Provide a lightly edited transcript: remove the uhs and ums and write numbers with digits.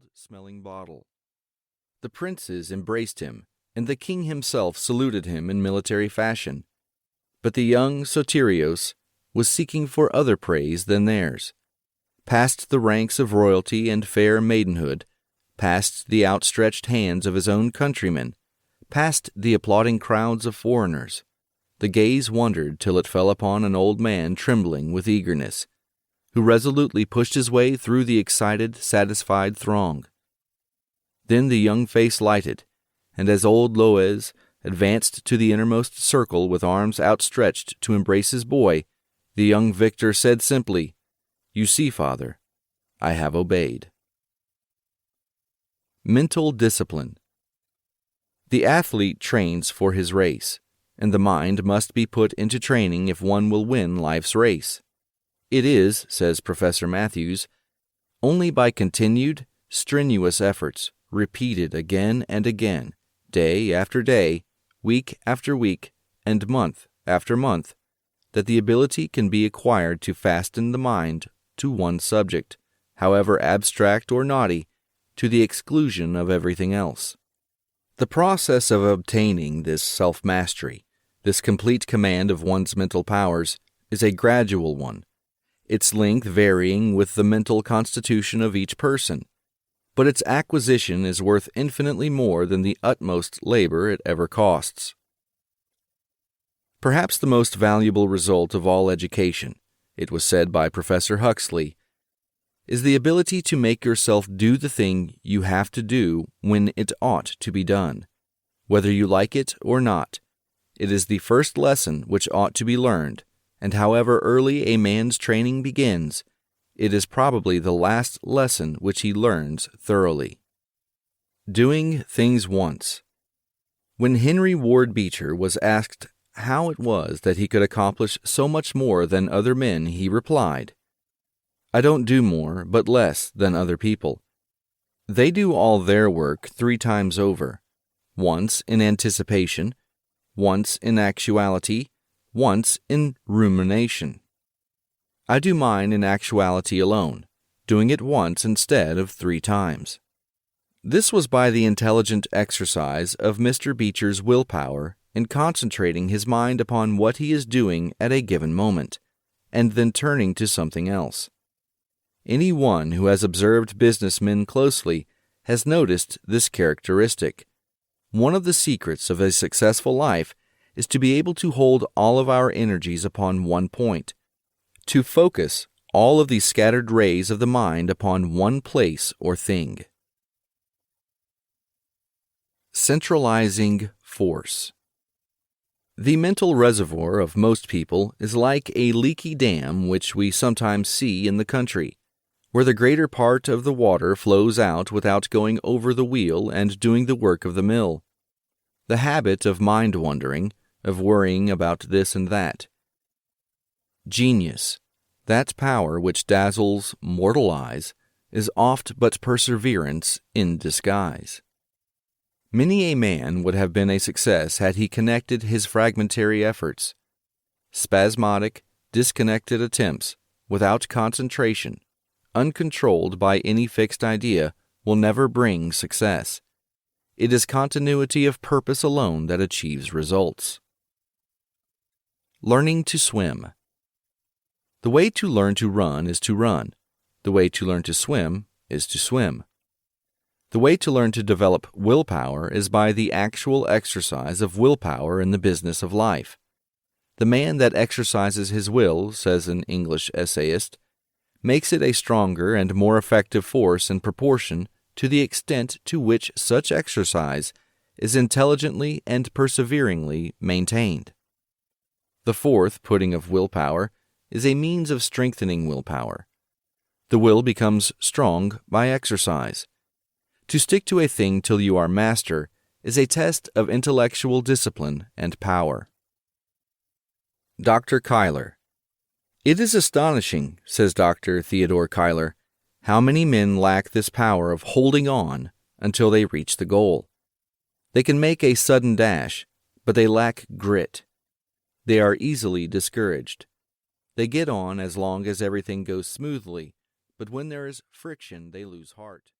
gold-smelling bottle. The princes embraced him, and the king himself saluted him in military fashion. But the young Sotirios was seeking for other praise than theirs. Past the ranks of royalty and fair maidenhood, past the outstretched hands of his own countrymen, past the applauding crowds of foreigners, the gaze wandered till it fell upon an old man trembling with eagerness, who resolutely pushed his way through the excited, satisfied throng. Then the young face lighted, and as old Loez advanced to the innermost circle with arms outstretched to embrace his boy, the young victor said simply, "You see, Father, I have obeyed." Mental discipline. The athlete trains for his race, and the mind must be put into training if one will win life's race. It is, says Professor Matthews, only by continued, strenuous efforts, repeated again and again, day after day, week after week, and month after month, that the ability can be acquired to fasten the mind to one subject, however abstract or naughty, to the exclusion of everything else. The process of obtaining this self-mastery, this complete command of one's mental powers, is a gradual one, its length varying with the mental constitution of each person, but its acquisition is worth infinitely more than the utmost labor it ever costs. Perhaps the most valuable result of all education, it was said by Professor Huxley, is the ability to make yourself do the thing you have to do when it ought to be done. Whether you like it or not, it is the first lesson which ought to be learned, and however early a man's training begins, it is probably the last lesson which he learns thoroughly. Doing things once. When Henry Ward Beecher was asked how it was that he could accomplish so much more than other men, he replied, "I don't do more, but less than other people. They do all their work 3 times over, once in anticipation, once in actuality, once in rumination. I do mine in actuality alone, doing it once instead of 3 times." This was by the intelligent exercise of Mr. Beecher's willpower in concentrating his mind upon what he is doing at a given moment, and then turning to something else. Any one who has observed businessmen closely has noticed this characteristic. One of the secrets of a successful life is to be able to hold all of our energies upon one point, to focus all of the scattered rays of the mind upon one place or thing. Centralizing force. The mental reservoir of most people is like a leaky dam which we sometimes see in the country, where the greater part of the water flows out without going over the wheel and doing the work of the mill. The habit of mind-wandering, of worrying about this and that. Genius, that power which dazzles mortal eyes, is oft but perseverance in disguise. Many a man would have been a success had he connected his fragmentary efforts. Spasmodic, disconnected attempts, without concentration, uncontrolled by any fixed idea, will never bring success. It is continuity of purpose alone that achieves results. Learning to swim. The way to learn to run is to run. The way to learn to swim is to swim. The way to learn to develop willpower is by the actual exercise of willpower in the business of life. The man that exercises his will, says an English essayist, makes it a stronger and more effective force in proportion to the extent to which such exercise is intelligently and perseveringly maintained. The fourth putting of willpower is a means of strengthening willpower. The will becomes strong by exercise. To stick to a thing till you are master is a test of intellectual discipline and power. Dr. Cuyler. It is astonishing, says Dr. Theodore Cuyler, how many men lack this power of holding on until they reach the goal. They can make a sudden dash, but they lack grit. They are easily discouraged. They get on as long as everything goes smoothly, but when there is friction, they lose heart.